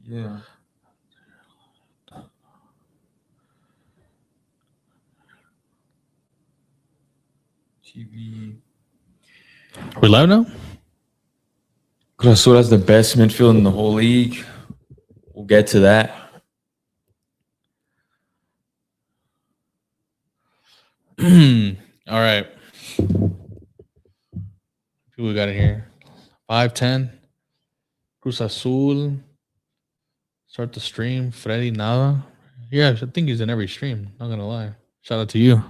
Yeah. TV. We live now? Cruz Azul has the best midfield in the whole league. We'll get to that. All right. People we got in here. 510. Cruz Azul. Start the stream. Freddy Nava. Yeah, I think he's in every stream. Not gonna lie. Shout out to you.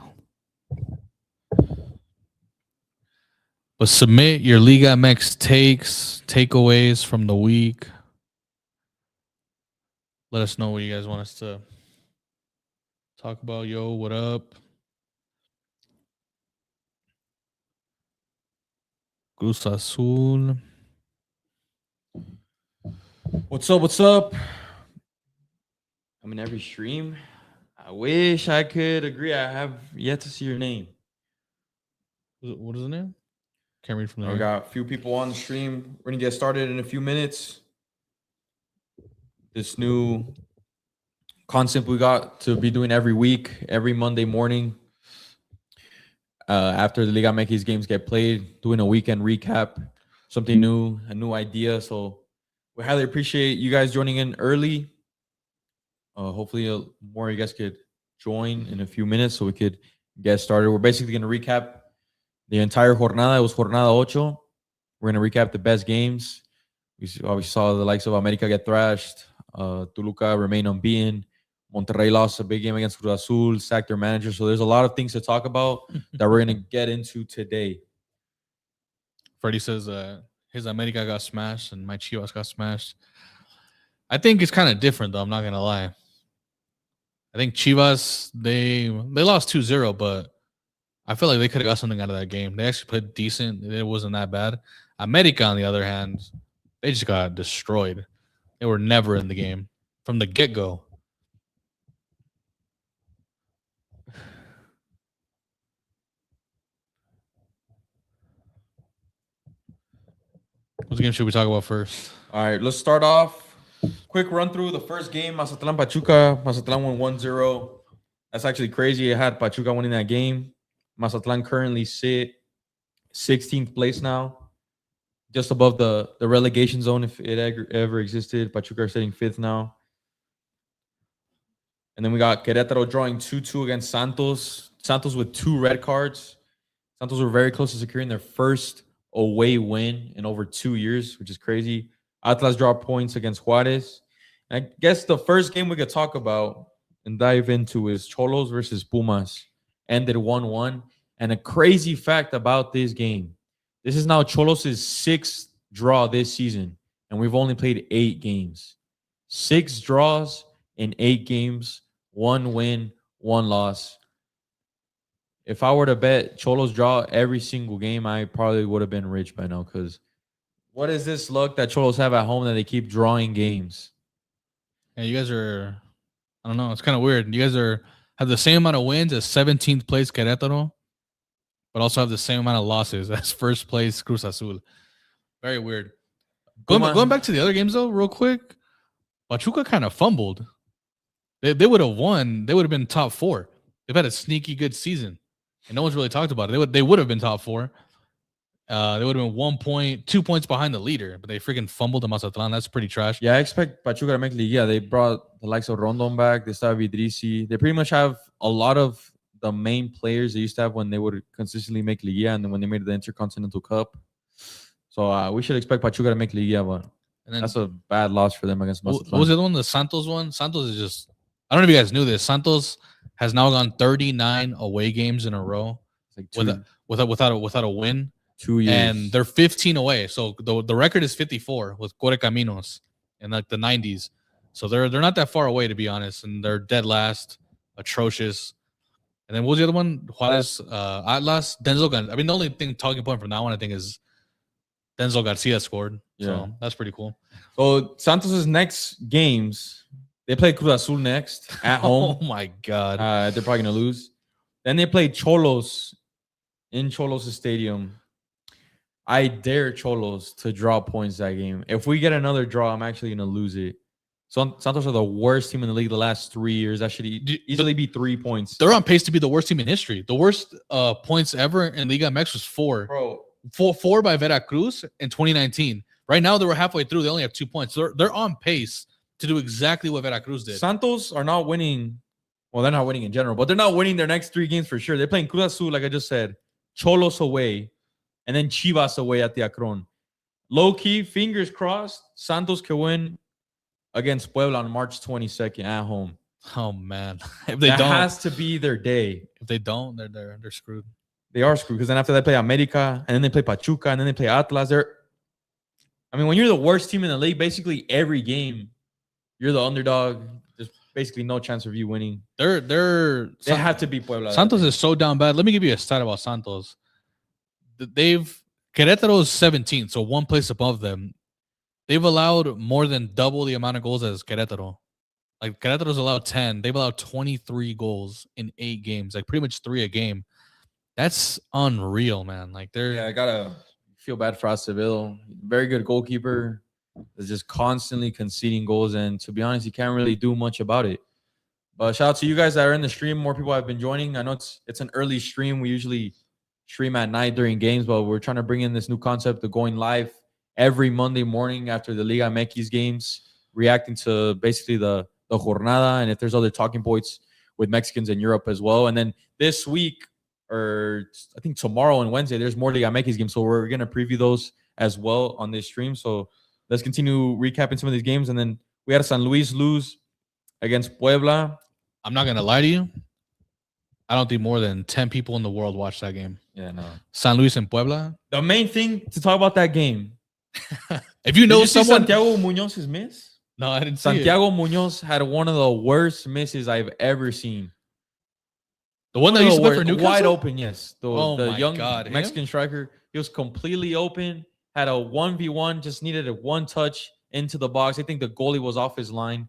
But submit your Liga MX takeaways from the week. Let us know what you guys want us to talk about. Yo, what up? Cruz Azul. What's up? What's up? I'm in every stream. I wish I could agree. I have yet to see your name. What is the name? Can't read from there. We got a few people on the stream. We're going to get started in a few minutes. This new concept we got to be doing every week, every Monday morning. After the Liga MX games get played, doing a weekend recap, something new, a new idea. So we highly appreciate you guys joining in early. Hopefully more of you guys could join in a few minutes so we could get started. We're basically going to recap the entire Jornada. It was Jornada 8. We're going to recap the best games. We saw the likes of America get thrashed. Toluca remain unbeaten. Monterrey lost a big game against Cruz Azul, sacked their manager. So there's a lot of things to talk about that we're going to get into today. Freddie says his America got smashed and my Chivas got smashed. I think it's kind of different, though. I'm not going to lie. I think Chivas, they lost 2-0, but I feel like they could have got something out of that game. They actually played decent. It wasn't that bad. America, on the other hand, they just got destroyed. They were never in the game from the get-go. What game should we talk about first? All right, let's start off. Quick run through the first game, Mazatlán Pachuca. Mazatlán won 1-0. That's actually crazy. It had Pachuca winning that game. Mazatlán currently sit 16th place now, just above the relegation zone if it ever existed. Pachuca are sitting 5th now. And then we got Querétaro drawing 2-2 against Santos. Santos with 2 red cards. Santos were very close to securing their first away win in over 2 years, which is crazy. Atlas draw points against Juárez. And I guess the first game we could talk about and dive into is Cholos versus Pumas. Ended 1-1. And a crazy fact about this game. This is now Cholos' 6th draw this season. And we've only played 8 games. 6 draws in 8 games. 1 win, 1 loss. If I were to bet Cholos draw every single game, I probably would have been rich by now. Because what is this luck that Cholos have at home that they keep drawing games? Yeah, you guys are, I don't know, it's kind of weird. You guys have the same amount of wins as 17th place Querétaro, but also have the same amount of losses as first place Cruz Azul. Very weird. Going back to the other games, though, real quick, Pachuca kind of fumbled. They would have won. They would have been top 4. They've had a sneaky good season, and no one's really talked about it. They would have been top 4. They would have been 1 point, 2 points behind the leader, but they freaking fumbled to Mazatlán. That's pretty trash. Yeah, I expect Pachuca to make Liga. Yeah, they brought the likes of Rondon back. They still have Idrisi. They pretty much have a lot of the main players they used to have when they would consistently make Liga and then when they made the Intercontinental Cup. So we should expect Pachuca to make Liga, but that's a bad loss for them against Mazatlán. What was the other one? The Santos one? Santos is just, I don't know if you guys knew this. Santos has now gone 39 away games in a row without a win. 2 years. And they're 15 away. So the record is 54 with Correcaminos in like the 90s. So they're not that far away, to be honest. And they're dead last. Atrocious. And then what was the other one? Juárez, Atlas, Denzel Garcia. I mean, the only talking point from that one, I think, is Denzel Garcia scored. Yeah. So that's pretty cool. So Santos' next games, they play Cruz Azul next at home. Oh, my God. They're probably going to lose. Then they play Cholos in Cholos' stadium. I dare Cholos to draw points that game. If we get another draw, I'm actually going to lose it. Santos are the worst team in the league the last 3 years. That should easily be 3 points. They're on pace to be the worst team in history. The worst points ever in Liga MX was 4. Bro. 4 by Veracruz in 2019. Right now, they were halfway through. They only have 2 points. They're on pace to do exactly what Veracruz did. Santos are not winning. Well, they're not winning in general, but they're not winning their next 3 games for sure. They're playing Cruz Azul, like I just said, Cholos away, and then Chivas away at the Akron. Low-key, fingers crossed, Santos can win against Puebla on March 22nd at home. Oh, man. If they don't, has to be their day. If they don't, they're screwed. They are screwed because then after they play America, and then they play Pachuca, and then they play Atlas. When you're the worst team in the league, basically every game, you're the underdog. There's basically no chance of you winning. They have to beat Puebla. Santos is so down bad. Let me give you a stat about Santos. Querétaro is 17, so 1 place above them. They've allowed more than double the amount of goals as Querétaro. Like Querétaro's allowed 10. They've allowed 23 goals in 8 games, like pretty much 3 a game. That's unreal, man. Like I gotta feel bad for Acevedo. Very good goalkeeper. Is just constantly conceding goals, and to be honest, you can't really do much about it. But shout out to you guys that are in the stream. More people have been joining. I know it's an early stream. We usually stream at night during games, but we're trying to bring in this new concept of going live every Monday morning after the Liga MX games, reacting to basically the Jornada, and if there's other talking points with Mexicans in Europe as well. And then this week, or I think tomorrow and Wednesday, there's more Liga MX games, so we're gonna preview those as well on this stream. So let's continue recapping some of these games. And then we had San Luis lose against Puebla. I'm not going to lie to you. I don't think more than 10 people in the world watched that game. Yeah, no. San Luis and Puebla. The main thing to talk about that game. If you know Did you someone. see Santiago Muñoz's miss? No, I didn't see Santiago Muñoz had one of the worst misses I've ever seen. The one that used to play for Newcastle? Wide open, yes. The young God, Mexican striker. He was completely open. Had a 1v1, just needed a 1 touch into the box. I think the goalie was off his line,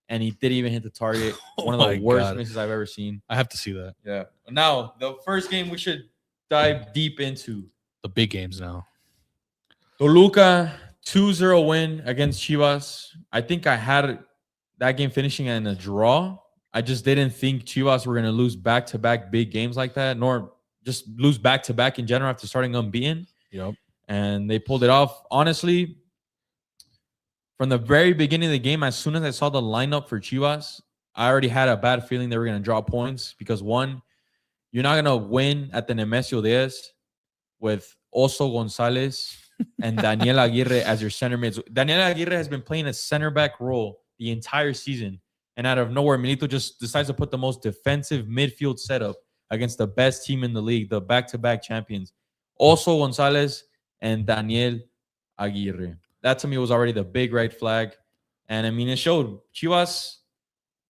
and he didn't even hit the target. One of the worst misses I've ever seen. I have to see that. Yeah. Now, the first game we should dive deep into. The big games now. Toluca, 2-0 win against Chivas. I think I had that game finishing in a draw. I just didn't think Chivas were going to lose back-to-back big games like that, nor just lose back-to-back in general after starting unbeaten. Yep. And they pulled it off. Honestly, from the very beginning of the game, as soon as I saw the lineup for Chivas, I already had a bad feeling they were going to draw points because, one, you're not going to win at the Nemesio Diaz with Oso Gonzalez and Daniel Aguirre as your center mids. Daniel Aguirre has been playing a center back role the entire season. And out of nowhere, Milito just decides to put the most defensive midfield setup against the best team in the league, the back-to-back champions. Oso Gonzalez and Daniel Aguirre. That to me was already the big red flag. And I mean, it showed. Chivas,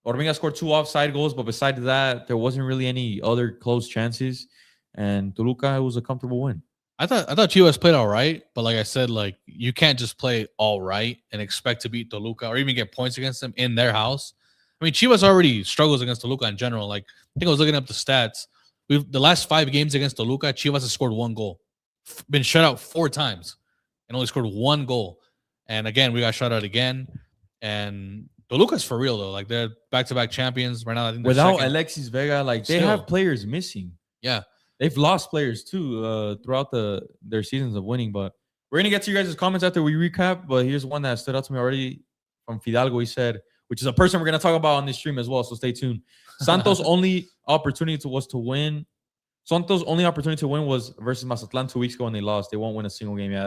Ormiga scored 2 offside goals, but besides that, there wasn't really any other close chances. And Toluca, it was a comfortable win. I thought Chivas played all right, but like I said, like you can't just play all right and expect to beat Toluca or even get points against them in their house. I mean, Chivas already struggles against Toluca in general. Like I think I was looking up the stats. The last 5 games against Toluca, Chivas has scored 1 goal. Been shut out 4 times and only scored 1 goal. And again, we got shut out again. And Toluca's for real though. Like they're back-to-back champions right now. I think without second. Alexis Vega, like they have players missing. Yeah, they've lost players too throughout their seasons of winning. But we're gonna get to you guys' comments after we recap. But here's one that stood out to me already from Fidalgo. He said, which is a person we're gonna talk about on this stream as well. So stay tuned. Santos' only opportunity was to win. Santos' only opportunity to win was versus Mazatlan 2 weeks ago when they lost. They won't win a single game. Yeah,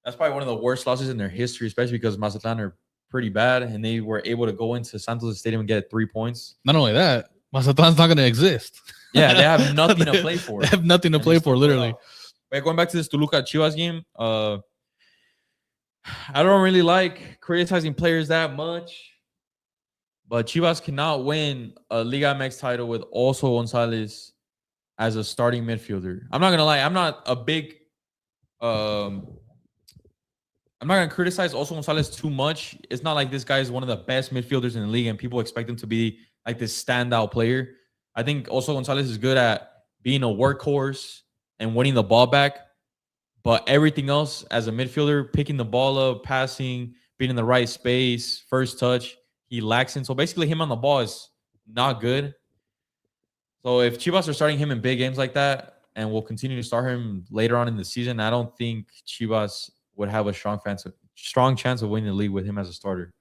that's probably one of the worst losses in their history, especially because Mazatlan are pretty bad, and they were able to go into Santos Stadium and get 3 points. Not only that, Mazatlan's not going to exist. Yeah, they have nothing to play for. They have nothing to play for, literally. But going back to this Toluca Chivas game, I don't really like criticizing players that much, but Chivas cannot win a Liga MX title with Oso Gonzalez as a starting midfielder. I'm not gonna lie, I'm not a big I'm not going to criticize Oso Gonzalez too much. It's not like this guy is one of the best midfielders in the league and people expect him to be like this standout player. I think Oso Gonzalez is good at being a workhorse and winning the ball back. But everything else as a midfielder, picking the ball up, passing, being in the right space, first touch. He lacks in. So basically, him on the ball is not good. So if Chivas are starting him in big games like that, and we'll continue to start him later on in the season, I don't think Chivas would have a strong chance of winning the league with him as a starter.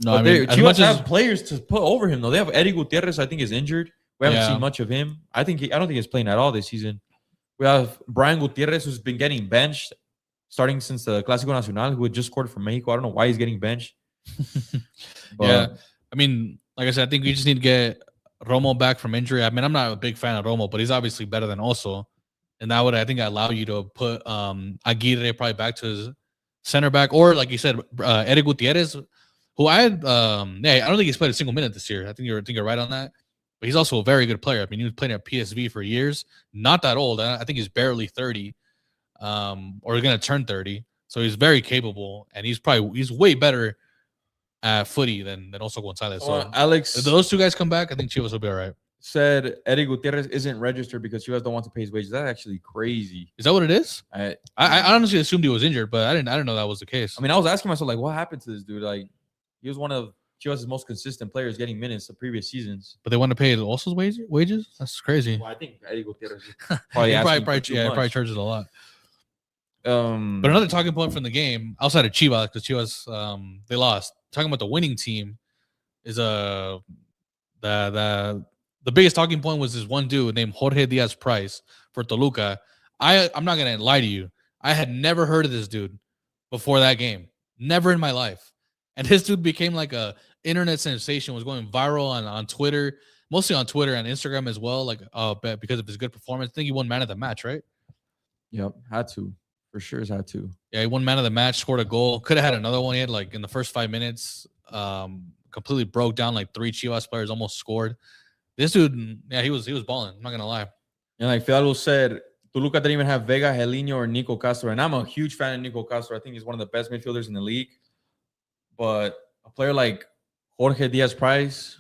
No, But I mean, Chivas have players to put over him though. They have Eddie Gutierrez. I think is injured. We haven't seen much of him. I don't think he's playing at all this season. We have Brian Gutierrez, who's been getting benched starting since the Clásico Nacional, who had just scored for Mexico. I don't know why he's getting benched. Yeah, I mean, like I said, I think we just need to get Romo back from injury. I mean, I'm not a big fan of Romo, but he's obviously better than Oso. And that would, I think, allow you to put Aguirre probably back to his center back. Or, like you said, Eddie Gutierrez, who I had, I don't think he's played a single minute this year. I think you're right on that. But he's also a very good player. I mean, he was playing at PSV for years. Not that old. I think he's barely 30 or going to turn 30. So he's very capable. And he's way better at footy than also Gonzalez. So Alex, if those two guys come back, I think Chivas will be all right. Said Eddie Gutierrez isn't registered because Chivas don't want to pay his wages. That's actually crazy. Is that what it is? I honestly assumed he was injured, but I didn't know that was the case. I mean, I was asking myself, like, what happened to this dude? Like, he was one of Chivas' most consistent players getting minutes the previous seasons. But they want to pay Oso's wages? That's crazy. Well, I think Eddie Gutierrez probably charges a lot. But another talking point from the game, outside of Chivas, because Chivas they lost. Talking about the winning team is the biggest talking point was this one dude named Jorge Diaz Price for Toluca. I'm not gonna lie to you. I had never heard of this dude before that game. Never in my life. And this dude became like a internet sensation, was going viral on Twitter, mostly on Twitter and Instagram as well, like because of his good performance. I think he won man of the match, right? Yep, had to. For sure had to. Yeah, he won man of the match, scored a goal. Could have had another one. He had like in the first 5 minutes, completely broke down like 3 Chivas players, almost scored. This dude, yeah, he was balling. I'm not gonna lie. And like Fidalgo said, Toluca didn't even have Vega, Helinho, or Nico Castro. And I'm a huge fan of Nico Castro. I think he's one of the best midfielders in the league. But a player like Jorge Diaz Price,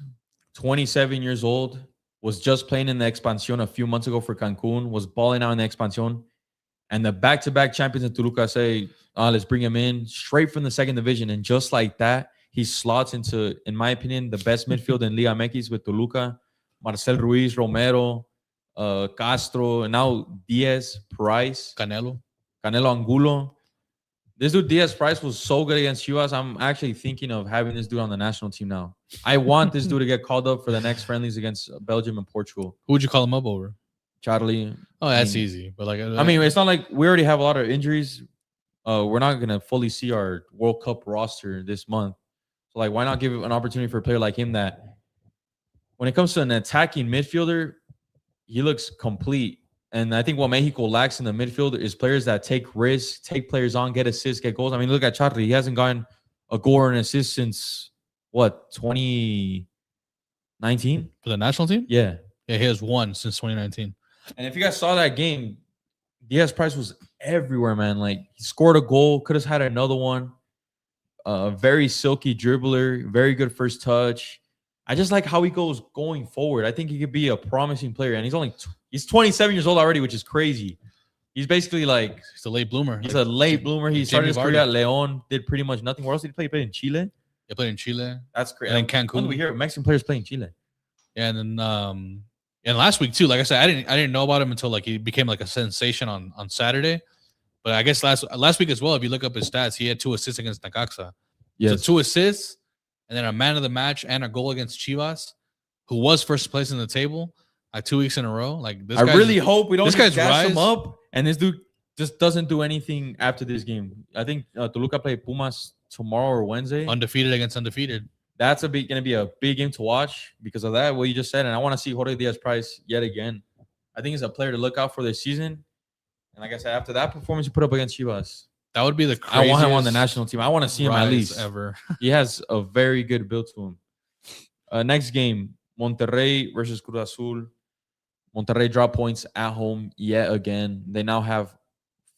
27 years old, was just playing in the Expansión a few months ago for Cancun, was balling out in the Expansión. And the back-to-back champions of Toluca say, let's bring him in straight from the second division. And just like that, he slots into, in my opinion, the best midfield in Liga MX with Toluca. Marcel Ruiz, Romero, Castro, and now Diaz Price. Canelo Angulo. This dude, Diaz Price, was so good against Chivas. I'm actually thinking of having this dude on the national team now. I want this dude to get called up for the next friendlies against Belgium and Portugal. Who would you call him up over? Charlie. Oh, that's easy. But I mean, it's not like we already have a lot of injuries. We're not going to fully see our World Cup roster this month. So, like, why not give an opportunity for a player like him that when it comes to an attacking midfielder, he looks complete. And I think what Mexico lacks in the midfield is players that take risks, take players on, get assists, get goals. I mean, look at Charlie. He hasn't gotten a goal or an assist since, 2019? For the national team? Yeah. Yeah, he has one since 2019. And if you guys saw that game, Diaz Price was everywhere, man. Like, he scored a goal, could have had another one. Very silky dribbler, very good first touch. I just like how he goes going forward. I think he could be a promising player. And he's 27 years old already, which is crazy. He's basically like... He's a late bloomer. He's a late bloomer. He started his career at León, did pretty much nothing. Where else did he play? He played in Chile? He played in Chile. That's crazy. And in Cancun. When do we hear Mexican players play in Chile? Yeah, and then... And last week too, like I said, I didn't know about him until like he became like a sensation on Saturday. But I guess last week as well, if you look up his stats, he had 2 assists against Necaxa. Yes. So 2 assists, and then a man of the match and a goal against Chivas, who was first place in the table, like 2 weeks in a row. Like this, I really hope we don't gas him up, and this dude just doesn't do anything after this game. I think Toluca play Pumas tomorrow or Wednesday, undefeated against undefeated. That's going to be a big game to watch because of that, what you just said. And I want to see Jorge Diaz Price yet again. I think he's a player to look out for this season. And like I said, after that performance you put up against Chivas, that would be the craziest. I want him on the national team. I want to see him at least. Ever. He has a very good build to him. Next game, Monterrey versus Cruz Azul. Monterrey drop points at home yet again. They now have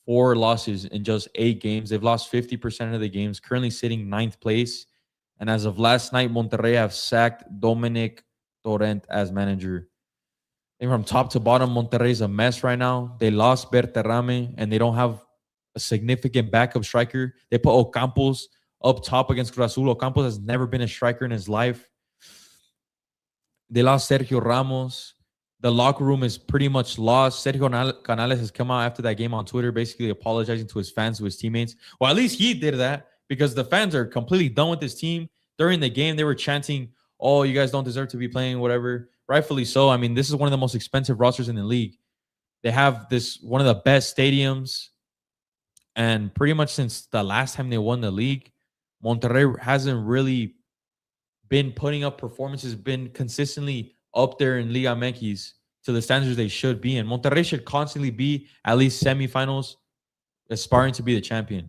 4 losses in just 8 games. They've lost 50% of the games, currently sitting 9th place. And as of last night, Monterrey have sacked Dominic Torrent as manager. And from top to bottom, Monterrey is a mess right now. They lost Berterame, and they don't have a significant backup striker. They put Ocampos, up top against Cruz Azul. Ocampos has never been a striker in his life. They lost Sergio Ramos. The locker room is pretty much lost. Sergio Canales has come out after that game on Twitter basically apologizing to his fans, to his teammates. Well, at least he did that because the fans are completely done with this team. During the game, they were chanting, "Oh, you guys don't deserve to be playing," whatever. Rightfully so. I mean, this is one of the most expensive rosters in the league. They have one of the best stadiums. And pretty much since the last time they won the league, Monterrey hasn't really been putting up performances, been consistently up there in Liga MX to the standards they should be in. Monterrey should constantly be at least semifinals, aspiring to be the champion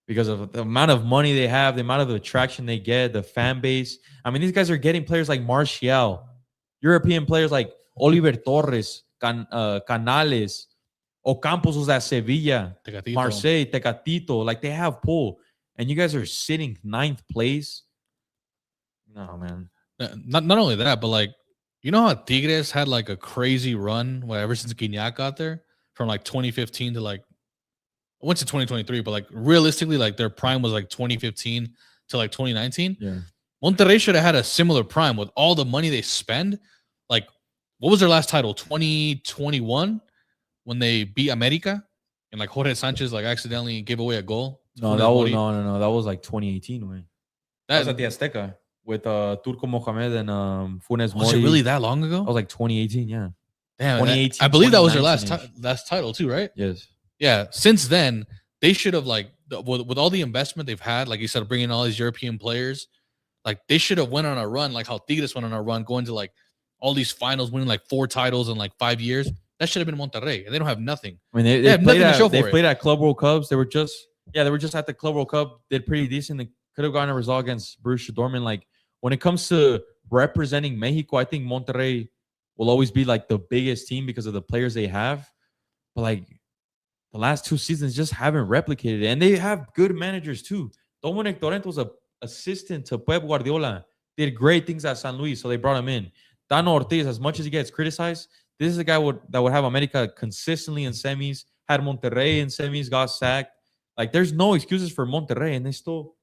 because of the amount of money they have, the amount of attraction they get, the fan base. I mean, these guys are getting players like Martial, European players like Oliver Torres, Canales, Ocampos was at Sevilla, Tecatito. Marseille, Tecatito. Like, they have pull. And you guys are sitting 9th place. No, man. Not only that, but like, you know how Tigres had like a crazy run ever since Guignac got there, from like 2015 to like, I went to 2023, but like realistically, like their prime was like 2015 to like 2019. Yeah. Monterrey should have had a similar prime with all the money they spend. Like, what was their last title? 2021 when they beat America and like Jorge Sanchez like accidentally gave away a goal. No, that was like 2018, man. That was at the Azteca with Turco Mohamed and Funes Mori. Was it really that long ago? That was like 2018, yeah. Damn, 2018. I believe that was their last title too, right? Yes. Yeah. Since then, they should have like with all the investment they've had, like you said, bringing all these European players, like they should have went on a run, like how Tigres went on a run, going to like all these finals, winning like 4 titles in like 5 years. That should have been Monterrey, and they don't have nothing. I mean, they have nothing to show for it. They played at Club World Cups. They were just at the Club World Cup. Did pretty decent. They could have gotten a result against Borussia Dortmund. Like, when it comes to representing Mexico, I think Monterrey will always be like the biggest team because of the players they have. But like the last 2 seasons just haven't replicated it. And they have good managers too. Dominic Torrent was an assistant to Pep Guardiola. Did great things at San Luis, so they brought him in. Dano Ortiz, as much as he gets criticized, this is a guy that would have America consistently in semis, had Monterrey in semis, got sacked. Like, there's no excuses for Monterrey, and they still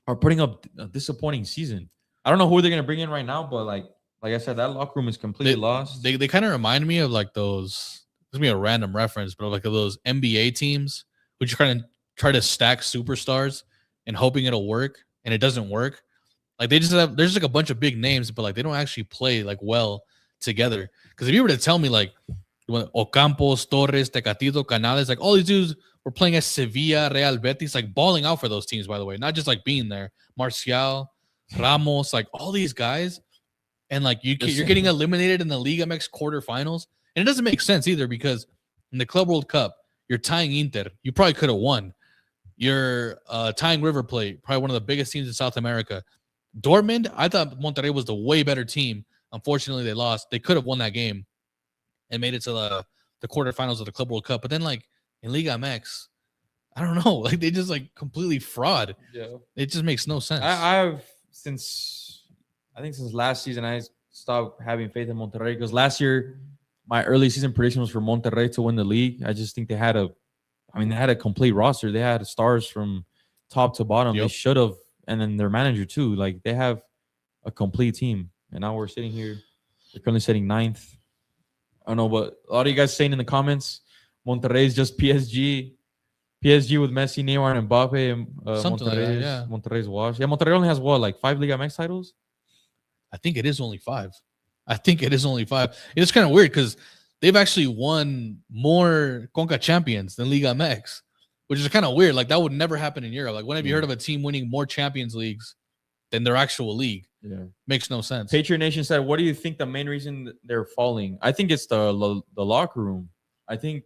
are putting up a disappointing season. I don't know who they're going to bring in right now, but like I said, that locker room is completely lost. They kind of remind me of like those, this is going to be a random reference, but like of those NBA teams, which you kind of try to stack superstars and hoping it'll work, and it doesn't work. Like, there's just like a bunch of big names, but like they don't actually play like well together. Because if you were to tell me like Ocampos, Torres, Tecatito, Canales, like all these dudes were playing at Sevilla, Real Betis, like balling out for those teams, by the way, not just like being there. Martial, Ramos, like all these guys, and like you're getting eliminated in the Liga MX quarterfinals, and it doesn't make sense either because in the Club World Cup you're tying Inter, you probably could have won. You're tying River Plate, probably one of the biggest teams in South America. Dortmund, I thought Monterrey was the way better team. Unfortunately, they lost. They could have won that game and made it to the quarterfinals of the Club World Cup. But then, like, in Liga MX, I don't know. Like, they just, like, completely fraud. Yeah. It just makes no sense. Since last season, I stopped having faith in Monterrey because last year, my early season prediction was for Monterrey to win the league. I just think they had a complete roster. They had stars from top to bottom. Yep. They should have. And then their manager, too. Like, they have a complete team. And now we're sitting here. They're currently sitting 9th. I don't know, but a lot of you guys saying in the comments, Monterrey is just PSG. PSG with Messi, Neymar, and Mbappe. And, something like that, yeah. Monterrey's washed. Yeah, Monterrey only has what, like 5 Liga MX titles? I think it is only 5. It's kind of weird because they've actually won more Conca champions than Liga MX, which is kind of weird. Like, that would never happen in Europe. Like, when have you heard of a team winning more Champions Leagues than their actual league? Yeah. Makes no sense. Patriot Nation said, what do you think the main reason they're falling? I think it's the locker room. I think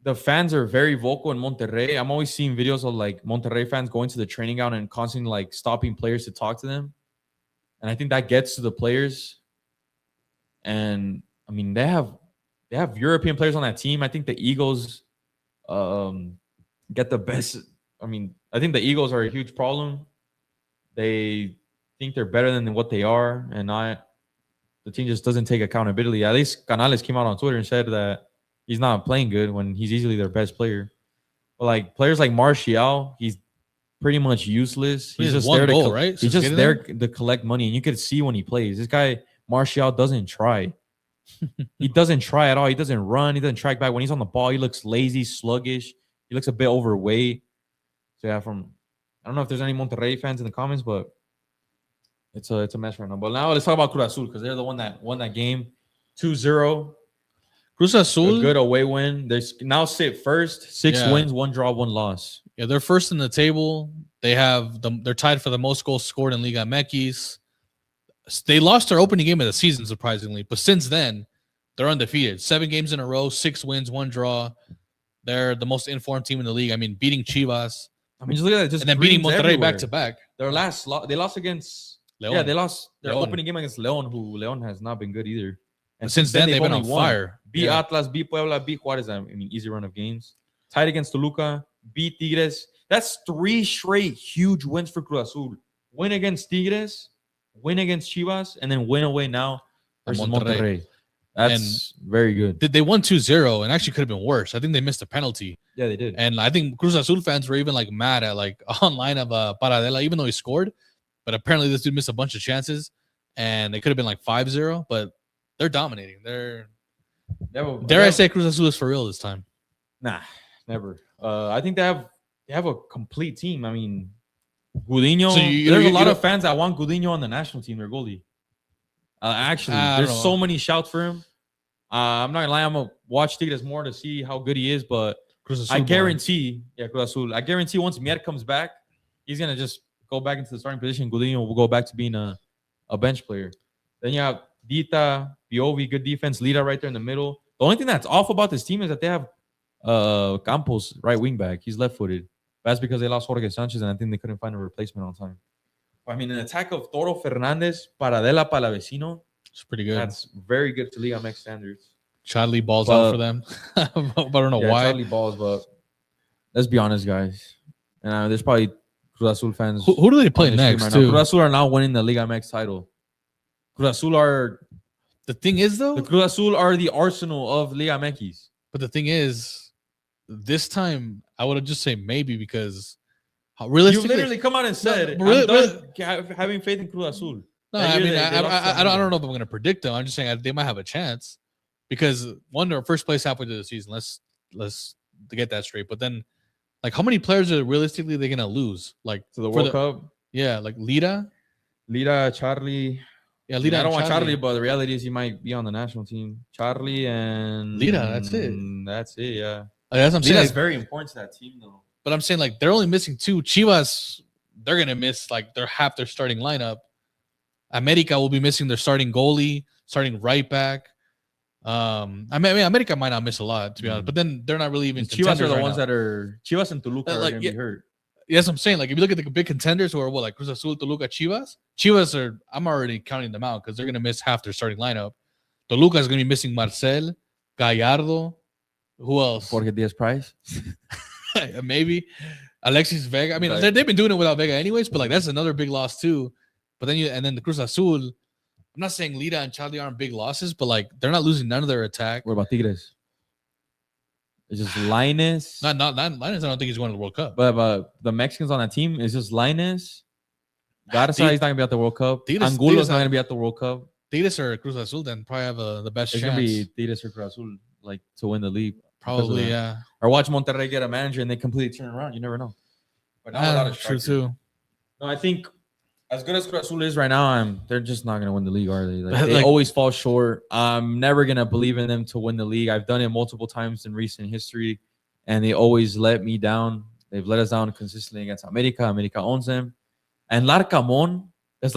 the fans are very vocal in Monterrey. I'm always seeing videos of like Monterrey fans going to the training ground and constantly like stopping players to talk to them. And I think that gets to the players. And I mean, they have European players on that team. I think the Eagles get the best. I mean, I think the Eagles are a huge problem. They think they're better than what they are, and the team just doesn't take accountability. At least Canales came out on Twitter and said that he's not playing good when he's easily their best player. But like players like Martial, he's pretty much useless. He He's has just one there goal, to right? he's Since just getting there to collect money, and you could see when he plays. This guy Martial doesn't try. He doesn't try at all. He doesn't run. He doesn't track back. When he's on the ball, he looks lazy, sluggish. He looks a bit overweight. So yeah, I don't know if there's any Monterrey fans in the comments, but it's a mess right now. But now let's talk about Cruz Azul because they're the one that won that game 2-0. Cruz Azul, A good away win. They now sit first, 6 wins, 1 draw, 1 loss. Yeah, they're first in the table. They're tied for the most goals scored in Liga MX. They lost their opening game of the season, surprisingly, but since then, they're undefeated. 7 games in a row, 6 wins, 1 draw. They're the most informed team in the league. I mean, beating Chivas. I mean, just look at it. And then beating Monterrey back to back. Their they lost against Leon. Yeah, they lost their Leon. opening game against Leon, who Leon has not been good either. And since then they've been on fire. Beat Atlas, beat Puebla, beat Juarez. I mean, easy run of games. Tied against Toluca, beat Tigres. That's 3 straight huge wins for Cruz Azul. Win against Tigres, win against Chivas, and then win away now versus Monterrey. That's very good. They won 2-0 and actually could have been worse. I think they missed a penalty. Yeah, they did. And I think Cruz Azul fans were even like mad at like online of Paradela, even though he scored. But apparently this dude missed a bunch of chances and they could have been like 5-0, but they're dominating. Dare I say Cruz Azul is for real this time? Nah, never. I think they have a complete team. I mean, Gudiño. So there's a lot of fans that want Gudiño on the national team, their goalie. Actually, there's so many shouts for him. I'm not gonna lie, I'm gonna watch Tigres more to see how good he is, but I guarantee, Cruz Azul. I guarantee once Mier comes back, he's gonna just go back into the starting position. Gudiño will go back to being a bench player. Then you have Dita, Biovi, good defense, Lida right there in the middle. The only thing that's off about this team is that they have Campos, right wing back. He's left-footed. That's because they lost Jorge Sanchez, and I think they couldn't find a replacement on time. I mean, an attack of Toro Fernandez, Paradela, Palavecino. It's pretty good. That's very good to Liga MX standards. Charlie balls out for them. But I don't know why. Charlie balls, but let's be honest, guys. And there's probably Cruz Azul fans. Who do they play next, right too? Cruz Azul are now winning the Liga MX title. Cruz Azul are... The thing is, though... The Cruz Azul are the Arsenal of Liga MX. But the thing is, this time, I would have just say maybe because... Realistically, you literally come out and said, I'm done having faith in Cruz Azul. No, I mean, I don't know if I'm going to predict them. I'm just saying they might have a chance because they're first place halfway through the season. Let's get that straight. But then, like, how many players are realistically they going to lose? Like to the World Cup? Yeah, like Lida, Charlie. Yeah, Lida. I don't want Charlie, but the reality is he might be on the national team. Charlie and Lida. That's it. That's it. Yeah. That's what I'm saying. Lida's very important to that team, though. But I'm saying like they're only missing 2. Chivas, they're gonna miss like half their starting lineup. America will be missing their starting goalie, starting right back. I mean, America might not miss a lot to be honest, but then they're not really even. Chivas are the ones that are Chivas and Toluca are gonna be hurt. Yes, I'm saying like if you look at the big contenders who are like Cruz Azul, Toluca, Chivas are. I'm already counting them out because they're gonna miss half their starting lineup. Toluca is gonna be missing Marcel, Gallardo. Who else? Jorge Diaz Price. Maybe Alexis Vega. I mean, they've been doing it without Vega anyways, but like that's another big loss too. But then the Cruz Azul. I'm not saying Lida and Charlie aren't big losses, but like they're not losing none of their attack. What about Tigres? It's just Linus. Not Linus. I don't think he's going to the World Cup. But the Mexicans on that team is just Linus. Garza is not gonna be at the World Cup. Angulo's not gonna be at the World Cup. Tigres or Cruz Azul then probably have the best it's chance. It's gonna be Tigres or Cruz Azul like to win the league. Probably, yeah. Or watch Monterrey get a manager and they completely turn around. You never know. But now true too. No, I think as good as Cruz Azul is right now, they're just not gonna win the league, are they? They always fall short. I'm never gonna believe in them to win the league. I've done it multiple times in recent history, and they always let me down. They've let us down consistently against America. America owns them. And Larcamón has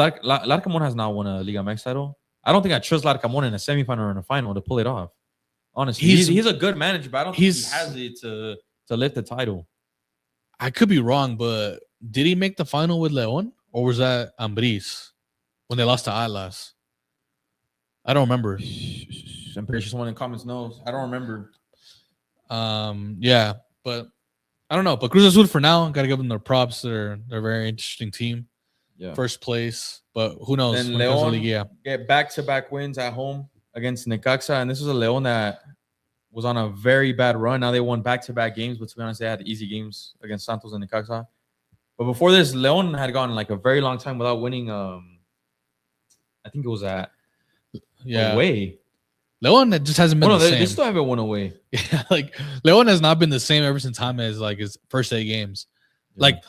not won a Liga MX title. I don't think I trust Larcamón in a semifinal or in a final to pull it off. Honestly, he's a good manager, but I don't think he has it to lift the title. I could be wrong, but did he make the final with León, or was that Ambriz when they lost to Atlas? I don't remember. I'm pretty sure someone in the comments knows. I don't remember. Yeah, but I don't know. But Cruz Azul for now, gotta give them their props. They're a very interesting team. Yeah, first place, but who knows? And León get back-to-back wins at home against Necaxa, and this was a León that was on a very bad run. Now they won back-to-back games, but to be honest, they had easy games against Santos and Necaxa. But before this, Leon had gone like a very long time without winning. I think it was at away. Leon just hasn't been Well, the no, same. they still haven't won away. Yeah, like Leon has not been the same ever since James like his first 8 games. Yeah. Like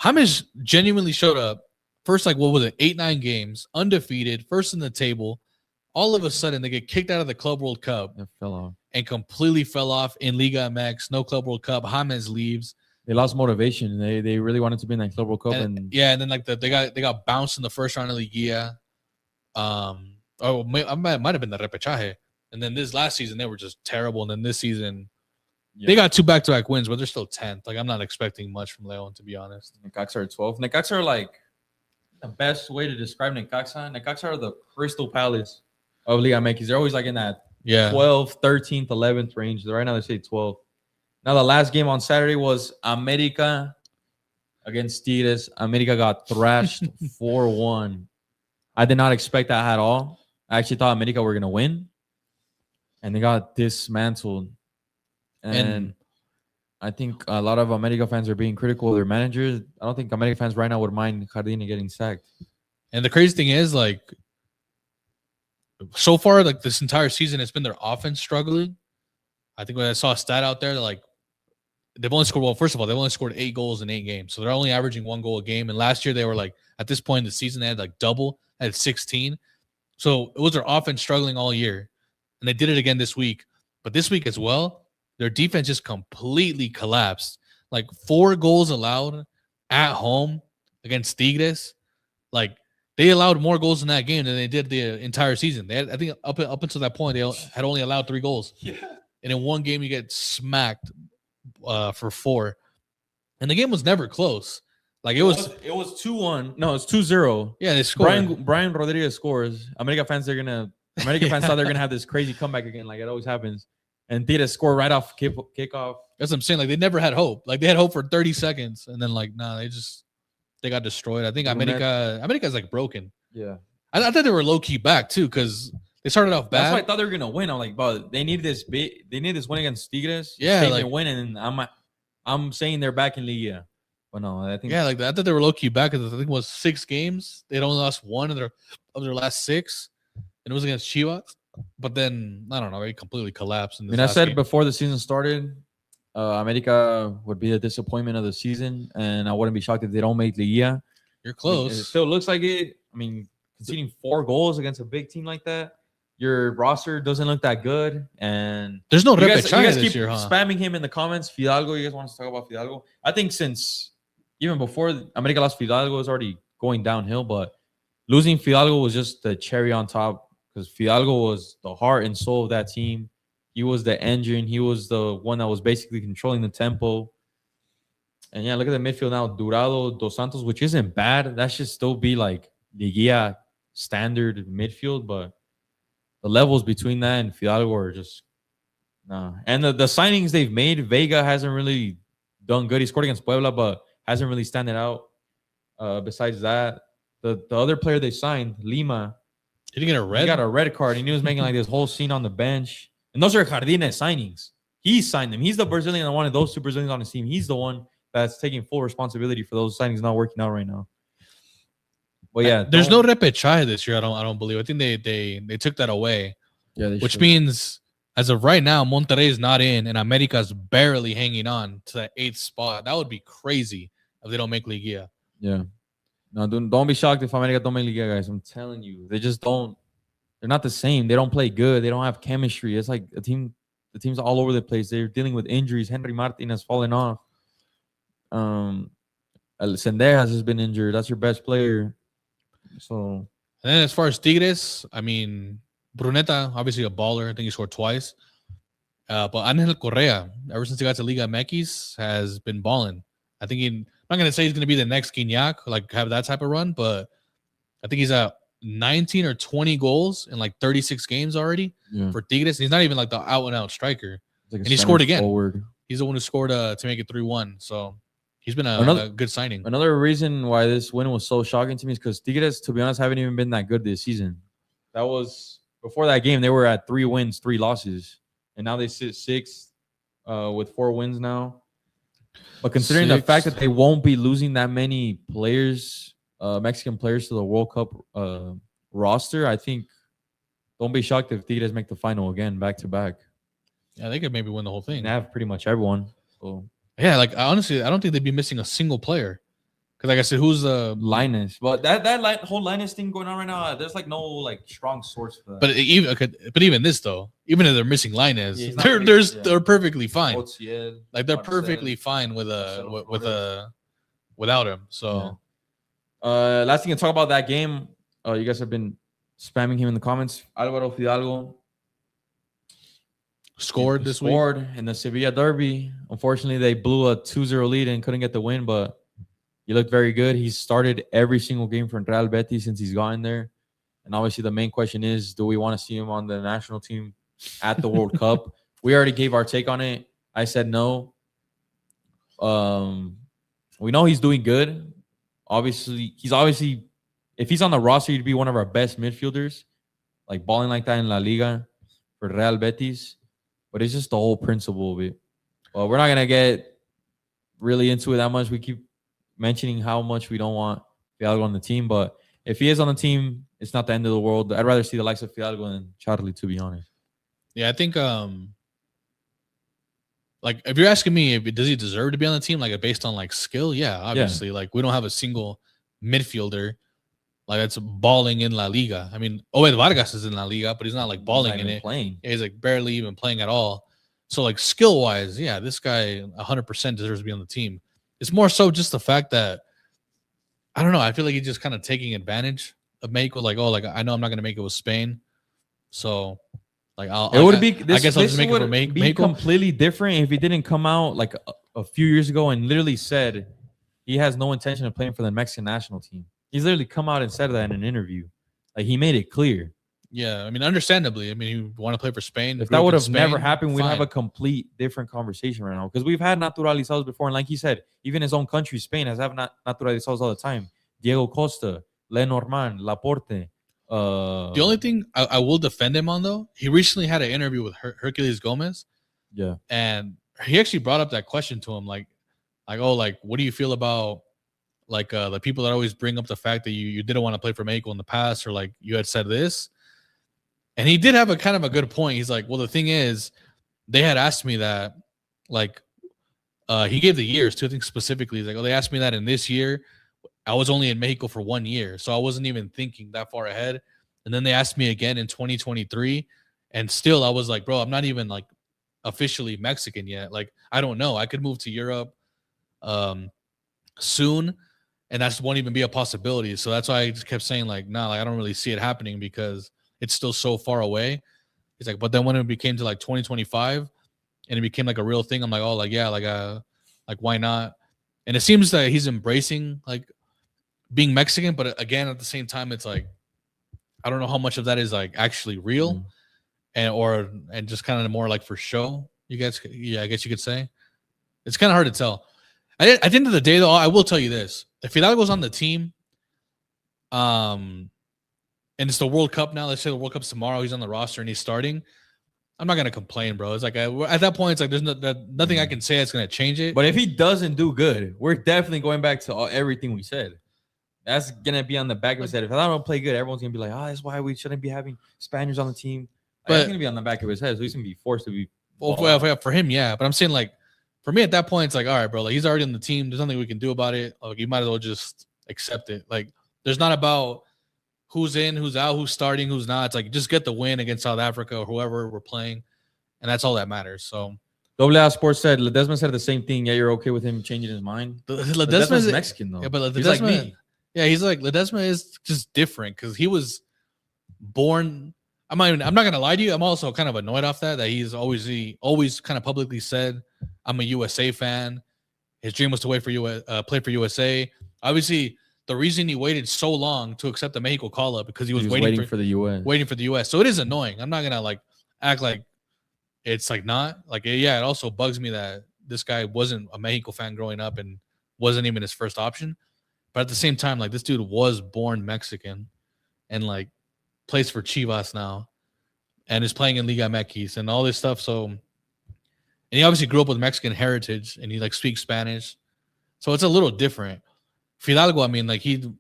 James genuinely showed up first, like what was it, 8-9 games, undefeated, first in the table. All of a sudden, they get kicked out of the Club World Cup. It fell off and completely fell off in Liga MX. No Club World Cup. James leaves. They lost motivation. They really wanted to be in that Club World Cup, and then like they got bounced in the first round of Liga. I might have been the repechaje. And then this last season they were just terrible. And then this season they got 2 back-to-back wins, but they're still 10th. Like I'm not expecting much from Leon, to be honest. Necaxa are 12th. Necaxa are like the best way to describe Necaxa. Necaxa are the Crystal Palace of Liga MX. They're always like in that 12th, 13th, 11th range. Right now they say 12th. Now the last game on Saturday was America against Tigres. America got thrashed 4-1. I did not expect that at all. I actually thought America were gonna win, and they got dismantled. And I think a lot of America fans are being critical of their managers. I don't think America fans right now would mind Jardine getting sacked. And the crazy thing is, like, so far, like this entire season, it's been their offense struggling. I think when I saw a stat out there, like they've only scored, well, first of all, they've only scored 8 goals in 8 games. So they're only averaging 1 goal a game. And last year they were like, at this point in the season, they had like double, at 16. So it was their offense struggling all year. And they did it again this week. But this week as well, their defense just completely collapsed. Like 4 goals allowed at home against Tigres. Like they allowed more goals in that game than they did the entire season. They had, I think up until that point, they had only allowed 3 goals. Yeah. And in one game, you get smacked for 4. And the game was never close. Like it was 2-1. No, it's 2-0. Yeah, they scored. Brian Rodriguez scores. America fans thought they're gonna have this crazy comeback again, like it always happens. And Tigres score right off kickoff. That's what I'm saying. Like they never had hope. Like they had hope for 30 seconds, and then like they got destroyed. I think America's like broken. Yeah, I thought they were low key back too because they started off bad. That's why I thought they were gonna win. I'm like, but they need this big. They need this win against Tigres. Yeah, like win, and I'm saying they're back in Liga. But no, I think I thought they were low key back because I think it was 6 games. They'd only lost 1 of their last 6, and it was against Chivas. But then I don't know, they completely collapsed. I said before the season started, America would be the disappointment of the season, and I wouldn't be shocked if they don't make Liga. You're close. It still looks like it. I mean, conceding 4 goals against a big team like that, your roster doesn't look that good, and there's no you guys this keep year, huh? spamming him in the comments. Fidalgo, you guys want us to talk about Fidalgo? I think since even before America lost, Fidalgo was already going downhill, but losing Fidalgo was just the cherry on top because Fidalgo was the heart and soul of that team. He was the engine. He was the one that was basically controlling the tempo. And yeah, look at the midfield now. Durado, Dos Santos, which isn't bad. That should still be like Liga standard midfield, but the levels between that and Fidalgo are just nah. And the signings they've made, Vega hasn't really done good. He scored against Puebla, but hasn't really standed out. Besides that, the other player they signed, Lima, did he get a red? He got a red card, and he was making like this whole scene on the bench. And those are Jardine signings. He signed them. He's the Brazilian that wanted those 2 Brazilians on his team. He's the one that's taking full responsibility for those signings not working out right now. Well, yeah, there's no repechaje this year. I don't believe. I think they took that away. Yeah, which means as of right now, Monterrey is not in, and America's barely hanging on to that 8th spot. That would be crazy if they don't make Liga. Yeah. No, don't be shocked if America don't make Liga, guys. I'm telling you, they just don't. They're not the same. They don't play good. They don't have chemistry. It's like the team's all over the place. They're dealing with injuries. Henry Martin has fallen off. Sendejas has been injured. That's your best player. So, and then as far as Tigres, I mean, Bruneta, obviously a baller. I think he scored twice. But Angel Correa, ever since he got to Liga MX, has been balling. I think I'm not going to say he's going to be the next Gignac, like have that type of run, but I think he's at 19 or 20 goals in like 36 games already for Tigres. He's not even like the out-and-out striker. Like and he scored again. Forward. He's the one who scored to make it 3-1. So he's been a good signing. Another reason why this win was so shocking to me is because Tigres, to be honest, haven't even been that good this season. That was before that game. They were at 3 wins, 3 losses, and now they sit 6th with 4 wins now. But considering the fact Six. that they won't be losing that many players, Mexican players to the World Cup roster, I think don't be shocked if Tigres make the final again, back to back. Yeah, they could maybe win the whole And thing. they have pretty much everyone. So Yeah, like honestly, I don't think they'd be missing a single player. Because like I said, who's the Linus, but whole Linus thing going on right now, there's like no like strong source for that. But even this though, even if they're missing Linus, Yeah, they're perfectly fine. Otsiel, Like they're Marcel, perfectly fine without him. So last thing to talk about that game, you guys have been spamming him in the comments. Alvaro Fidalgo scored this week. Scored in the Sevilla derby. Unfortunately, they blew a 2-0 lead and couldn't get the win, but he looked very good. He started every single game for Real Betis since he's gotten there. And obviously, the main question is, do we want to see him on the national team at the World Cup? We already gave our take on it. I said no. We know he's doing good. Obviously, if he's on the roster, he'd be one of our best midfielders, like balling like that in La Liga for Real Betis. But it's just the whole principle of it. Well, we're not going to get really into it that much. We keep mentioning how much we don't want Fidalgo on the team, but if he is on the team, it's not the end of the world. I'd rather see the likes of Fidalgo than Charlie, to be honest. Yeah, I think like if you're asking me, does he deserve to be on the team, like based on like skill? Yeah, obviously. Yeah. Like we don't have a single midfielder like that's balling in La Liga. I mean, Oed Vargas is in La Liga, but he's not like balling in it. Playing. Yeah, he's like barely even playing at all. So like skill wise, yeah, this guy 100% deserves to be on the team. It's more so just the fact that I don't know. I feel like he's just kind of taking advantage of Mexico. Like, oh, like I know I'm not gonna make it with Spain, so like I guess I'll just make it for Mexico. Be completely different if he didn't come out like a few years ago and literally said he has no intention of playing for the Mexican national team. He's literally come out and said that in an interview. Like he made it clear. Yeah, I mean, understandably. I mean, you want to play for Spain. If that would have never happened, we'd have a complete different conversation right now. Because we've had naturalizados before. And like he said, even his own country, Spain, has naturalizados all the time. Diego Costa, Lenormand, Laporte. The only thing I will defend him on, though, he recently had an interview with Herculez Gomez. Yeah. And he actually brought up that question to him. Like, oh, like, what do you feel about like the people that always bring up the fact that you didn't want to play for Mexico in the past, or like you had said this? And he did have a kind of a good point. He's like, well, the thing is, they had asked me that, like, he gave the years too, I think specifically. He's like, oh, they asked me that in this year. I was only in Mexico for 1 year, so I wasn't even thinking that far ahead. And then they asked me again in 2023, and still I was like, bro, I'm not even like officially Mexican yet. Like, I don't know. I could move to Europe soon, and that won't even be a possibility. So that's why I just kept saying like, nah, like I don't really see it happening because it's still so far away. He's like, but then when it became to like 2025 and it became like a real thing, I'm like, oh, like, yeah, like why not? And it seems that he's embracing like being Mexican, but again, at the same time, it's like, I don't know how much of that is like actually real and just kind of more like for show. You guys, yeah, I guess you could say. It's kind of hard to tell. At the end of the day, though, I will tell you this: if Fidalgo's on the team, and it's the World Cup now. Let's say the World Cup's tomorrow. He's on the roster and he's starting. I'm not gonna complain, bro. It's like at that point, it's like there's nothing I can say that's gonna change it. But if he doesn't do good, we're definitely going back to everything we said. That's gonna be on the back of his head. If I don't play good, everyone's gonna be like, "Oh, that's why we shouldn't be having Spaniards on the team." But it's gonna be on the back of his head, so he's gonna be forced to be. Well, for him, yeah. But I'm saying like, for me at that point, it's like, all right, bro. Like he's already on the team. There's nothing we can do about it. Like you might as well just accept it. Like there's not about who's in, who's out, who's starting, who's not. It's like just get the win against South Africa or whoever we're playing, and that's all that matters. So. Double A Sports said Ledesma said the same thing. Yeah, you're okay with him changing his mind. Ledesma's Mexican though. Yeah, but Ledesma, he's like me. Yeah, he's like Ledesma is just different because he was born. I'm not gonna lie to you. I'm also kind of annoyed off that he's always kind of publicly said I'm a USA fan. His dream was to play for USA. Obviously, the reason he waited so long to accept the Mexico call up because he was waiting for the US. Waiting for the US. So it is annoying. I'm not gonna like act like it's like not like yeah. It also bugs me that this guy wasn't a Mexico fan growing up and wasn't even his first option. But at the same time, like this dude was born Mexican and like plays for Chivas now and is playing in Liga MX and all this stuff. So And he obviously grew up with Mexican heritage, and he like speaks Spanish, so it's a little different. Fidalgo, I mean, like he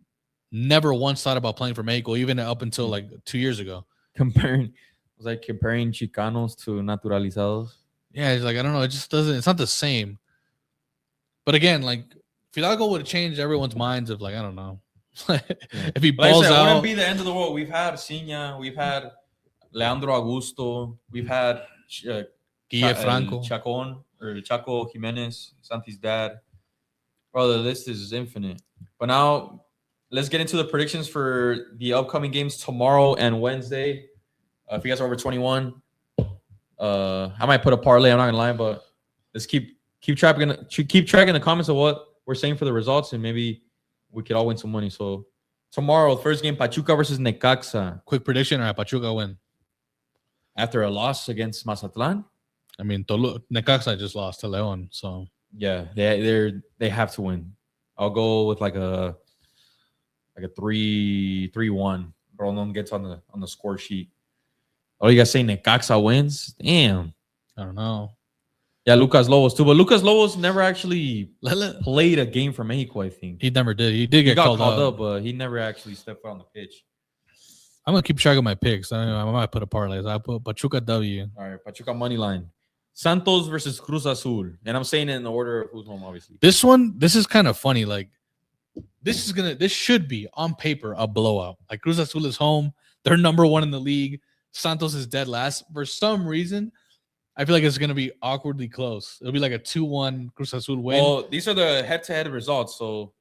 never once thought about playing for Mexico, even up until like 2 years ago. Comparing Chicanos to naturalizados. Yeah, it's like I don't know, it just doesn't. It's not the same. But again, like Fidalgo would have changed everyone's minds of like I don't know. If he balls It out, wouldn't be the end of the world. We've had Ciña, we've had Leandro Augusto, we've had Guille Franco, Chacon or Chaco Jimenez, Santi's dad. Bro, the list is infinite. But now let's get into the predictions for the upcoming games tomorrow and Wednesday. If you guys are over 21, I might put a parlay. I'm not gonna lie, but let's keep tracking the comments of what we're saying for the results, and maybe we could all win some money. So tomorrow, first game, Pachuca versus Necaxa. Quick prediction: or Pachuca win after a loss against Mazatlan. I mean, Necaxa just lost to León, so yeah, they have to win. I'll go with like a 3-1. Rondon gets on the score sheet. Oh, you guys say Necaxa wins? Damn. I don't know. Yeah, Lucas Lobos too, but Lucas Lobos never actually played a game for Mexico. I think he never did. He did get called up, but he never actually stepped foot on the pitch. I'm gonna keep track of my picks. I might put a parlay. I put Pachuca W. All right, Pachuca money line. Santos versus Cruz Azul, and I'm saying it in the order of who's home, obviously. This is kind of funny. Like this should be on paper a blowout. Like Cruz Azul is home. They're number 1 in the league. Santos is dead last. For some reason, I feel like it's going to be awkwardly close. It'll be like a 2-1 Cruz Azul win. Well, these are the head-to-head results. So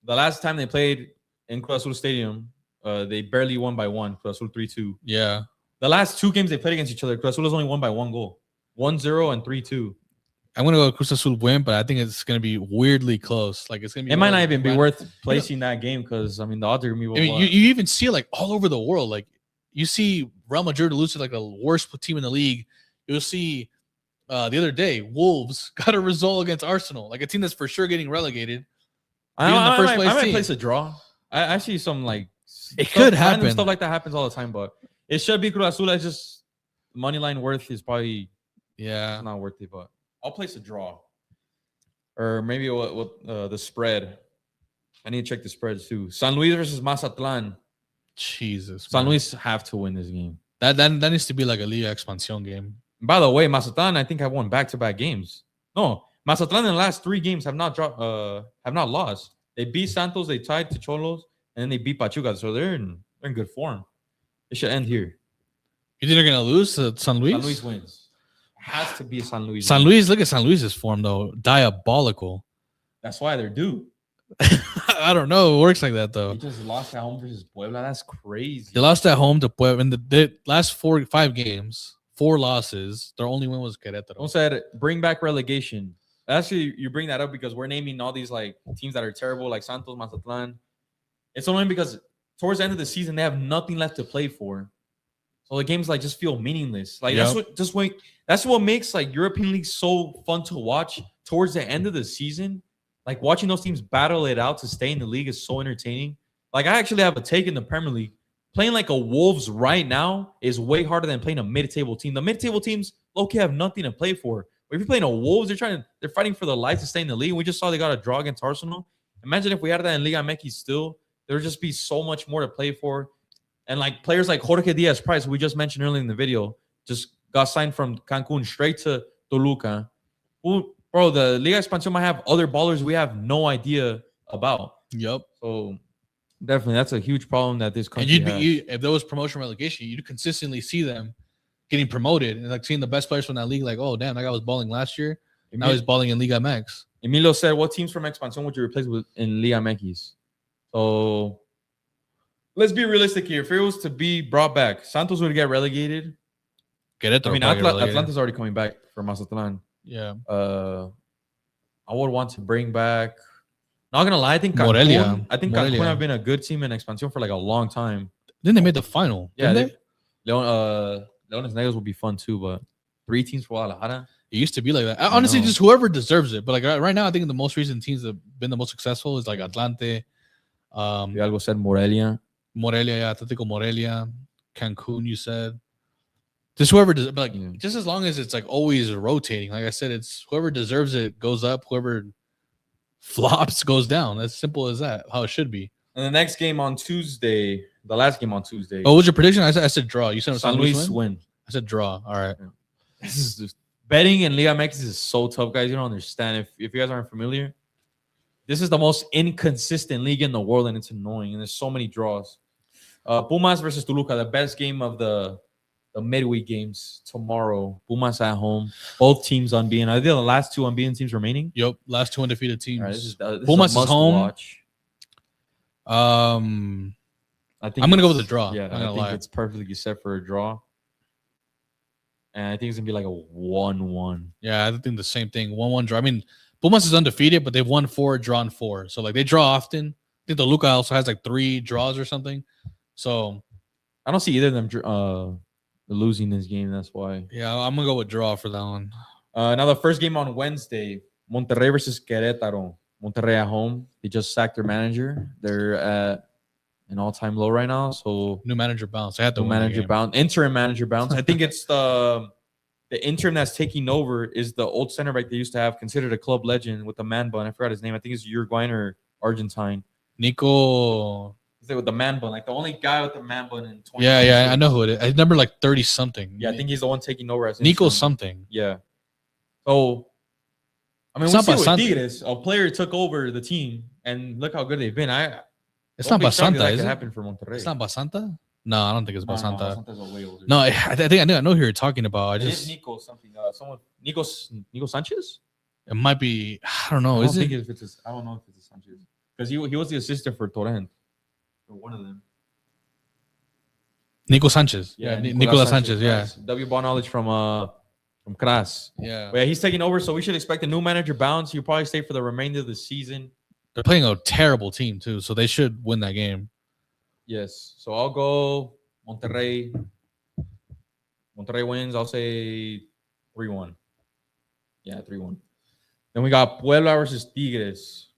the last time they played in Cruz Azul Stadium, they barely won by 1. Cruz Azul 3-2. Yeah. The last 2 games they played against each other, Cruz Azul has only won by 1 goal. 1-0 and 3-2. I'm going to go Cruz Azul win, but I think it's going to be weirdly close. Like it's going to be. It might not even be worth placing that game because, I mean, the odds are going to be. I mean, you even see it like all over the world. Like you see Real Madrid lose to like the worst team in the league. You'll see the other day, Wolves got a result against Arsenal, like a team that's for sure getting relegated. I might place a draw. I see some like it could happen. Stuff like that happens all the time, but it should be Cruz Azul. It's just money line worth is probably not worth it. But I'll place a draw, or maybe what the spread. I need to check the spreads too. San Luis versus Mazatlan. Jesus, San Luis have to win this game. That needs to be like a Liga Expansión game. By the way, Mazatlan, I think have won back-to-back games. No, Mazatlan in the last 3 games have not lost. They beat Santos, they tied to Cholos, and then they beat Pachuca. So they're in good form. It should end here. You think they're gonna lose to San Luis? San Luis wins. Has to be San Luis. San Luis, look at San Luis's form though, diabolical. That's why they're due. I don't know. It works like that though. They just lost at home versus Puebla. That's crazy. They lost at home to Puebla in the last 5 games. 4 losses. Their only win was Querétaro. Don't say bring back relegation. Actually, you bring that up because we're naming all these like teams that are terrible, like Santos, Mazatlan. It's only because towards the end of the season they have nothing left to play for, so the games like just feel meaningless. Like that's what makes like European League so fun to watch. Towards the end of the season, like watching those teams battle it out to stay in the league is so entertaining. Like I actually have a take in the Premier League. Playing like a Wolves right now is way harder than playing a mid-table team. The mid-table teams, low-key, have nothing to play for. But if you're playing a Wolves, they're fighting for the life to stay in the league. We just saw they got a draw against Arsenal. Imagine if we had that in Liga MX still. There would just be so much more to play for. And like players like Jorge Diaz Price, who we just mentioned earlier in the video, just got signed from Cancun straight to Toluca. Bro, the Liga Expansión might have other ballers we have no idea about. Yep. So definitely, that's a huge problem that this country has. If there was promotion relegation, you'd consistently see them getting promoted and like seeing the best players from that league. Like, oh damn, that guy was balling last year. Now he's balling in Liga MX. Emilio said, "What teams from Expansión would you replace with in Liga MX?" So let's be realistic here. If it was to be brought back, Santos would get relegated. Querétaro, I mean, Atlanta's already coming back for Mazatlan. Yeah. I would want to bring back. Not gonna lie, I think Morelia. Cancun have been a good team in Expansión for like a long time. Then they made the final. Yeah, Leones Negros would be fun too, but 3 teams for Guadalajara. It used to be like that. Honestly, just whoever deserves it. But like right now, I think the most recent teams that have been the most successful is like Atlante. Fidalgo said Morelia. Yeah, Atletico Morelia, Cancun. You said. Just whoever does, like, Yeah. just as long as it's like always rotating. Like I said, it's whoever deserves it goes up. Whoever flops goes down. As simple as that. How it should be. And the next game on Tuesday, the last game on Tuesday. Oh, what was your prediction? I said draw. You said San Luis win. I said draw. All right. This is just betting in Liga MX is so tough, guys. You don't understand. If you guys aren't familiar, this is the most inconsistent league in the world, and it's annoying. And there's so many draws. Pumas versus Toluca, the best game of the midweek games tomorrow. Pumas at home. Both teams unbeaten. Are they the last two unbeaten teams remaining? Yep. Last two undefeated teams. All right, this Pumas is a is home. watch. I think I'm gonna go with a draw. Yeah, I think it's perfectly set for a draw. And I think it's gonna be like a 1-1. Yeah, I think the same thing. 1-1 draw. I mean, Pumas is undefeated, but they've won 4, drawn 4. So like they draw often. I think Toluca also has like 3 draws or something. So I don't see either of them losing this game. That's why. Yeah, I'm gonna go with draw for that one. Now the first game on Wednesday, Monterrey versus Querétaro. Monterrey at home. They just sacked their manager. They're at an all-time low right now. So new manager bounce. I had to new manager bounce. Interim manager bounce. I think it's the interim that's taking over is the old center back they used to have, considered a club legend with the man bun. I forgot his name. I think it's Uruguayan or Argentine. Nico. With the man bun, like the only guy with the man bun in 20. Yeah, I know who it is. I remember like 30 something. Yeah, I think he's the one taking over as Nico interim. something. Yeah. So I mean, we see with Tigres, a player took over the team, and look how good they've been. It's not Basanta, that is could it? happen for Monterrey. It's not Basanta? No, I don't think it's Basanta. No, Basanta's way older. No, I think I know who you're talking about. It is Nico something. Nico Sanchez? It might be. I don't know. I don't know if it's a Sanchez because he was the assistant for Torrent, or one of them. Nico Sanchez. Yeah, Nicolas Sanchez. Yeah. W ball knowledge from Cras. Yeah. But yeah, he's taking over, so we should expect a new manager bounce. He'll probably stay for the remainder of the season. They're playing a terrible team too, so they should win that game. Yes. So I'll go Monterrey. Monterrey wins. I'll say 3-1. Yeah, 3-1. Then we got Puebla versus Tigres.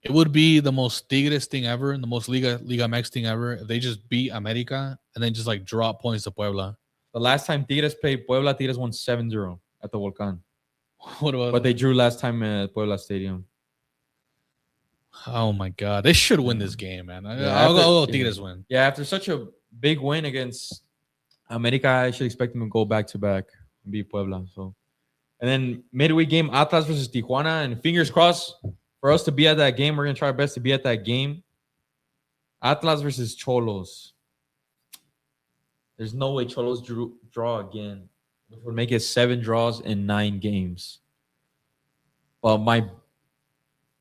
It would be the most Tigres thing ever and the most Liga MX thing ever if they just beat America and then just like drop points to Puebla. The last time Tigres played Puebla, Tigres won 7-0 at the Volcán. What about? But they drew last time at Puebla Stadium. Oh my God, they should win this game, man. Yeah, I'll go Tigres win. Yeah, after such a big win against America, I should expect them to go back to back and beat Puebla. So, and then midweek game, Atlas versus Tijuana, and fingers crossed for us to be at that game. We're gonna try our best to be at that game. Atlas versus Cholos. There's no way Cholos draw again, which would make it 7 draws in 9 games. But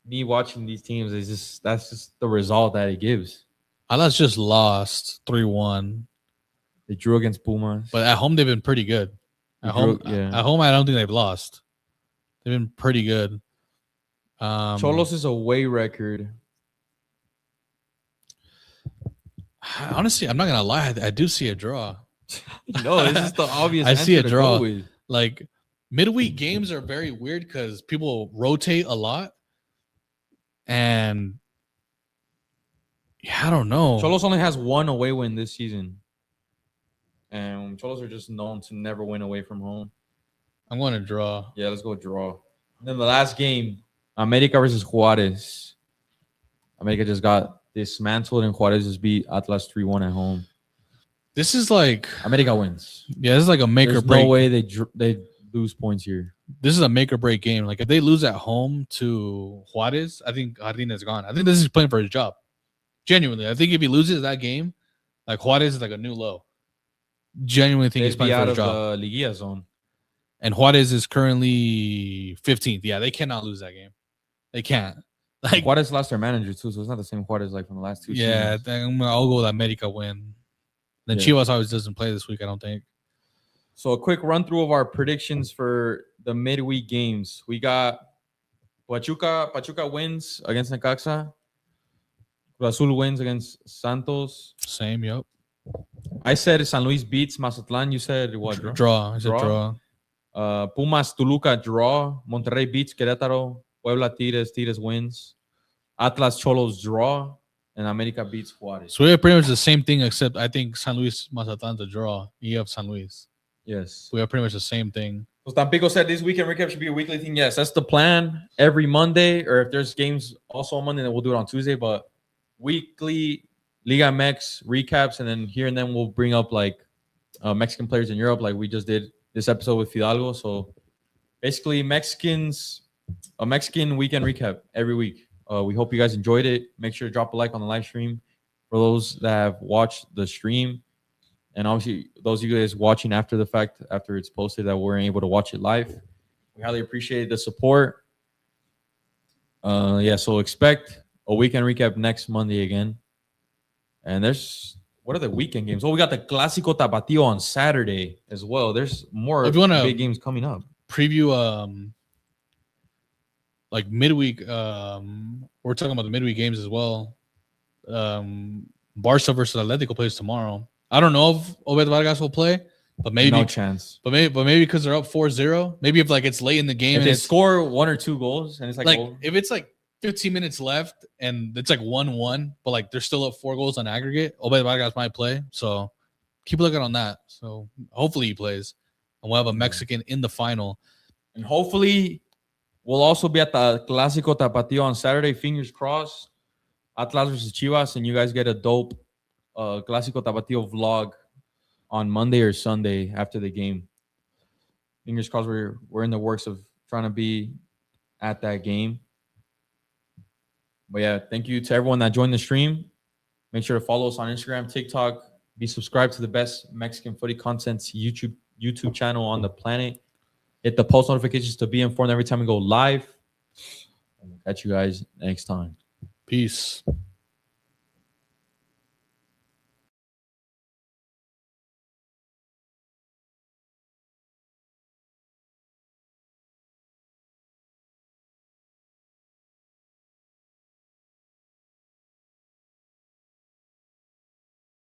me watching these teams is that's just the result that it gives. Atlas just lost 3-1. They drew against Pumas, but at home they've been pretty good. At home, I don't think they've lost. They've been pretty good. Cholos' away record. Honestly, I'm not gonna lie. I do see a draw. No, this is the obvious. I see a draw. Like midweek games are very weird because people rotate a lot, and yeah, I don't know. Cholos only has 1 away win this season, and Cholos are just known to never win away from home. I'm going to draw. Yeah, let's go draw. And then the last game, America versus Juarez. America just got dismantled, and Juarez just beat Atlas 3-1 at home. This is like America wins. Yeah, this is like a make or break. No way they lose points here. This is a make or break game. Like if they lose at home to Juarez, I think Jardina's gone. I think this is playing for his job. Genuinely, I think if he loses that game, like Juarez is like a new low. Genuinely think he's playing for his job. Out of the Liguilla zone. And Juarez is currently 15th. Yeah, they cannot lose that game. They can't. Like Juarez lost their manager too, so it's not the same Juarez like from the last 2 seasons. Yeah, I'll go with America win. Then Chivas always doesn't play this week, I don't think. So a quick run through of our predictions for the midweek games. We got Pachuca. Pachuca wins against Necaxa. Cruz Azul wins against Santos. Same, yep. I said San Luis beats Mazatlán. You said what? Draw. I said draw. Pumas Toluca draw. Monterrey beats Querétaro. Puebla Tigres wins. Atlas Cholos draw. And America beats Juarez. So we have pretty much the same thing, except I think San Luis Mazatlan's a draw. You have San Luis. Yes. We have pretty much the same thing. So Tampico said this weekend recap should be a weekly thing. Yes, that's the plan. Every Monday, or if there's games also on Monday, then we'll do it on Tuesday. But weekly Liga MX recaps, and then here and then we'll bring up like Mexican players in Europe, like we just did this episode with Fidalgo. So basically, a Mexican weekend recap every week. We hope you guys enjoyed it. Make sure to drop a like on the live stream for those that have watched the stream. And obviously, those of you guys watching after the fact, after it's posted, that weren't able to watch it live, we highly appreciate the support. So expect a weekend recap next Monday again. And what are the weekend games? Oh, we got the Clásico Tapatío on Saturday as well. There's more big games coming up. Preview like midweek. We're talking about the midweek games as well. Barca versus Atletico plays tomorrow. I don't know if Obed Vargas will play, but maybe no chance. But maybe because they're up 4-0. Maybe if like it's late in the game, if they score 1 or 2 goals, and it's like if it's like 15 minutes left and it's like 1-1, but like they're still up 4 goals on aggregate, Obed Vargas might play. So keep looking on that. So hopefully he plays, and we'll have a Mexican in the final. And hopefully we'll also be at the Clásico Tapatío on Saturday. Fingers crossed. Atlas versus Chivas, and you guys get a dope Clásico Tapatío vlog on Monday or Sunday after the game. Fingers crossed. We're in the works of trying to be at that game. But yeah, thank you to everyone that joined the stream. Make sure to follow us on Instagram, TikTok. Be subscribed to the best Mexican footy content YouTube channel on the planet. Hit the post notifications to be informed every time we go live. And we'll catch you guys next time. Peace.